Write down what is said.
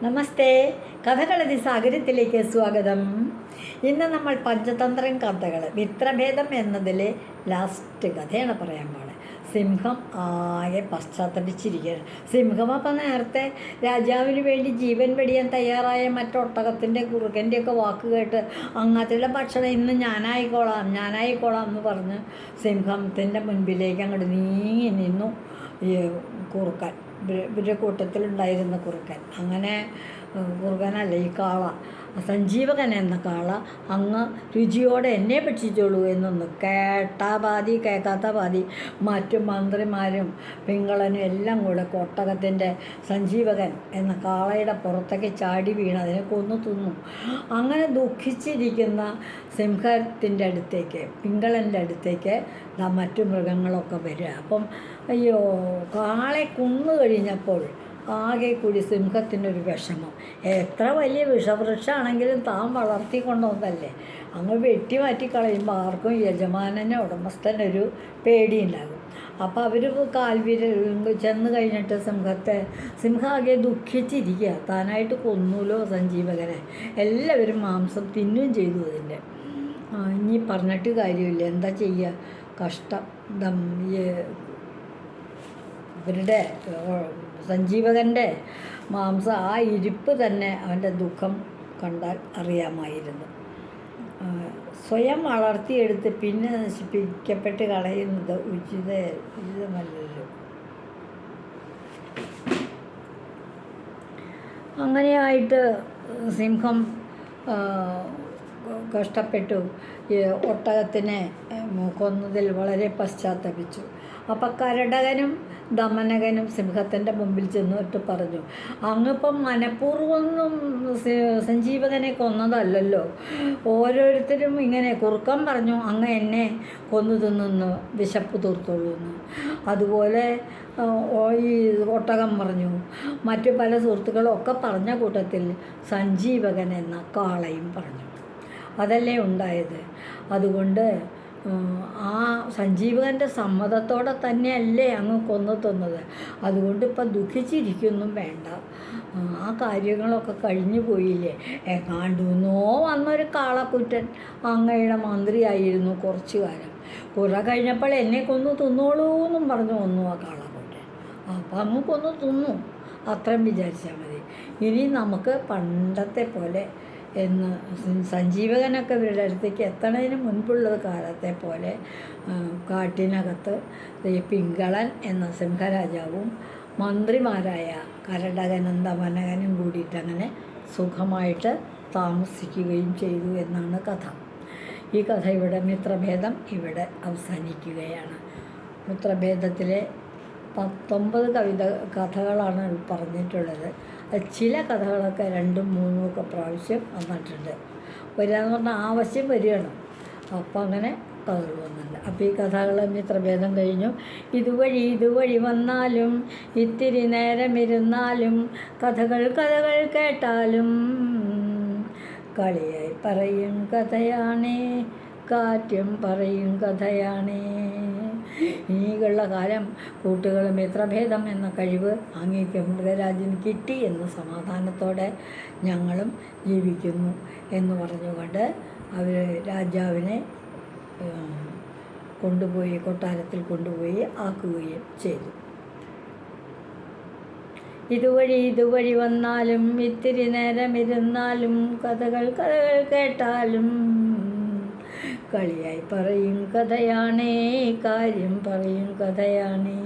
നമസ്തേ, കഥകളതി സാഗരത്തിലേക്ക് സ്വാഗതം. ഇന്ന് നമ്മൾ പഞ്ചതന്ത്രം കഥകൾ മിത്രഭേദം എന്നതിലെ ലാസ്റ്റ് കഥയാണ് പറയാൻ പോണത്. സിംഹം ആകെ പശ്ചാത്തപിച്ചിരിക്കുകയാണ്. സിംഹം അപ്പം നേരത്തെ രാജാവിന് വേണ്ടി ജീവൻ വെടിയാൻ തയ്യാറായ മറ്റൊട്ടകത്തിൻ്റെ കുറുക്കൻ്റെയൊക്കെ വാക്ക് കേട്ട് അങ്ങനത്തെ ഭക്ഷണം ഇന്ന് ഞാനായിക്കോളാം എന്ന് പറഞ്ഞ് സിംഹത്തിൻ്റെ മുൻപിലേക്ക് അങ്ങോട്ട് നീങ്ങി നിന്നു ഈ കുറുക്കൻ. ഇവരുടെ കൂട്ടത്തിലുണ്ടായിരുന്ന കുറുക്കൻ. അങ്ങനെ കുറുക്കനല്ല, ഈ കാള, സഞ്ജീവകൻ എന്ന കാള അങ്ങ് രുചിയോടെ എന്നെ ഭക്ഷിച്ചോളൂ എന്നൊന്ന് കേട്ടാ പാതി കേൾക്കാത്ത പാതി മറ്റു മന്ത്രിമാരും പിങ്കളനും എല്ലാം കൂടെ ഒട്ടകത്തിൻ്റെ സഞ്ജീവകൻ എന്ന കാളയുടെ പുറത്തേക്ക് ചാടി വീണ് അതിനെ കൊന്നു തിന്നു. ദുഃഖിച്ചിരിക്കുന്ന സിംഹത്തിൻ്റെ അടുത്തേക്ക്, പിങ്കളൻ്റെ അടുത്തേക്ക് മറ്റു മൃഗങ്ങളൊക്കെ വരിക. അപ്പം അയ്യോ, കാളെ കൊന്നു കഴിഞ്ഞപ്പോൾ ആകെ കൂടി സിംഹത്തിനൊരു വിഷമം. എത്ര വലിയ വിഷവൃക്ഷമാണെങ്കിലും താൻ വളർത്തിക്കൊണ്ടുവന്നല്ലേ, അങ്ങ് വെട്ടി മാറ്റി കളയുമ്പോൾ ആർക്കും യജമാനനെ, ഉടമസ്ഥനൊരു പേടിയുണ്ടാകും. അപ്പോൾ അവർ ചെന്ന് കഴിഞ്ഞിട്ട് സിംഹം ആകെ ദുഃഖിച്ചിരിക്കുക. താനായിട്ട് കൊന്നൂലോ സഞ്ജീവകനെ. എല്ലാവരും മാംസം തിന്നുകയും ചെയ്തു. അതിൻ്റെ ഇനി പറഞ്ഞിട്ട് കാര്യമില്ല, എന്താ ചെയ്യുക, കഷ്ടം. ഇവരുടെ സഞ്ജീവകൻ്റെ മാംസം, ആ ഇരിപ്പ് തന്നെ അവൻ്റെ ദുഃഖം കണ്ടാൽ അറിയാമായിരുന്നു. സ്വയം വളർത്തിയെടുത്ത് പിന്നെ നശിപ്പിക്കപ്പെട്ട് കളയുന്നത് ഉചിതമല്ലല്ലോ. അങ്ങനെയായിട്ട് സിംഹം കഷ്ടപ്പെട്ടു. ഒട്ടകത്തിനെ കൊന്നതിൽ വളരെ പശ്ചാത്തപിച്ചു. അപ്പം കരടകനും ദമനകനും സിംഹത്തിൻ്റെ മുമ്പിൽ ചെന്നിട്ട് പറഞ്ഞു, അങ്ങിപ്പം മനഃപൂർവ്വമൊന്നും സഞ്ജീവകനെ കൊന്നതല്ലല്ലോ. ഓരോരുത്തരും ഇങ്ങനെ കുറുക്കൻ പറഞ്ഞു അങ്ങ് എന്നെ കൊന്നു തിന്നു വിശപ്പ് തീർത്തോളൂ എന്ന്. അതുപോലെ ഈ ഒട്ടകം പറഞ്ഞു. മറ്റു പല സുഹൃത്തുക്കളൊക്കെ പറഞ്ഞ കൂട്ടത്തിൽ സഞ്ജീവകൻ എന്ന കാളയും പറഞ്ഞു. അതല്ലേ ഉണ്ടായത്. അതുകൊണ്ട് ആ സഞ്ജീവകൻ്റെ സമ്മതത്തോടെ തന്നെയല്ലേ അങ്ങ് കൊന്നു തന്നത്. അതുകൊണ്ട് ഇപ്പം ദുഃഖിച്ചിരിക്കൊന്നും വേണ്ട. ആ കാര്യങ്ങളൊക്കെ കഴിഞ്ഞു പോയില്ലേ. എങ്ങാണ്ടുന്നോ വന്നൊരു കാളക്കുറ്റൻ അങ്ങയുടെ മന്ത്രിയായിരുന്നു കുറച്ചു കാലം. കുറെ കഴിഞ്ഞപ്പോൾ എന്നെ കൊന്നു തിന്നോളൂ എന്നും പറഞ്ഞു കൊന്നു ആ കാളക്കുറ്റൻ. അപ്പം അങ്ങ് കൊന്നു തിന്നു, അത്രയും വിചാരിച്ചാൽ മതി. ഇനി നമുക്ക് പണ്ടത്തെ പോലെ എന്ന് സഞ്ജീവകനൊക്കെ ഇവരുടെ അടുത്തേക്ക് എത്തണതിന് മുൻപുള്ള കാലത്തെ പോലെ കാട്ടിനകത്ത് പിങ്കളൻ എന്ന സിംഹരാജാവും മന്ത്രിമാരായ കരടകനും ദമനകനും കൂടിയിട്ട് അങ്ങനെ സുഖമായിട്ട് താമസിക്കുകയും ചെയ്തു എന്നാണ് കഥ. ഈ കഥ മിത്രഭേദം ഇവിടെ അവസാനിക്കുകയാണ്. മിത്രഭേദത്തിലെ 19 കഥകളാണ് പറഞ്ഞിട്ടുള്ളത്. ചില കഥകളൊക്കെ 2ഉം 3ഉം ഒക്കെ പ്രാവശ്യം വന്നിട്ടുണ്ട്. വരികയെന്ന് പറഞ്ഞാൽ ആവശ്യം വരികയാണ്. അപ്പം അങ്ങനെ കഥകൾ വന്നിട്ടുണ്ട്. അപ്പോൾ ഈ കഥകൾ മിത്രഭേദം കഴിഞ്ഞു. ഇതുവഴി വന്നാലും ഇത്തിരി നേരമിരുന്നാലും കഥകൾ കേട്ടാലും കളിയായി പറയും കഥയാണേ, കാറ്റും പറയും കഥയാണേ. ഇനിയുള്ള കാലം കൂട്ടുകൾ മിത്രഭേദം എന്ന കഴിവ് അങ്ങേക്ക് മൃഗരാജന് കിട്ടി എന്ന സമാധാനത്തോടെ ഞങ്ങളും ജീവിക്കുന്നു എന്ന് പറഞ്ഞുകൊണ്ട് അവർ രാജാവിനെ കൊട്ടാരത്തിൽ കൊണ്ടുപോയി ആക്കുകയും ചെയ്തു. ഇതുവഴി വന്നാലും ഇത്തിരി നേരമിരുന്നാലും കഥകൾ കേട്ടാലും കളിയായി പറയും കഥയാണേ, കാര്യം പറയും കഥയാണേ.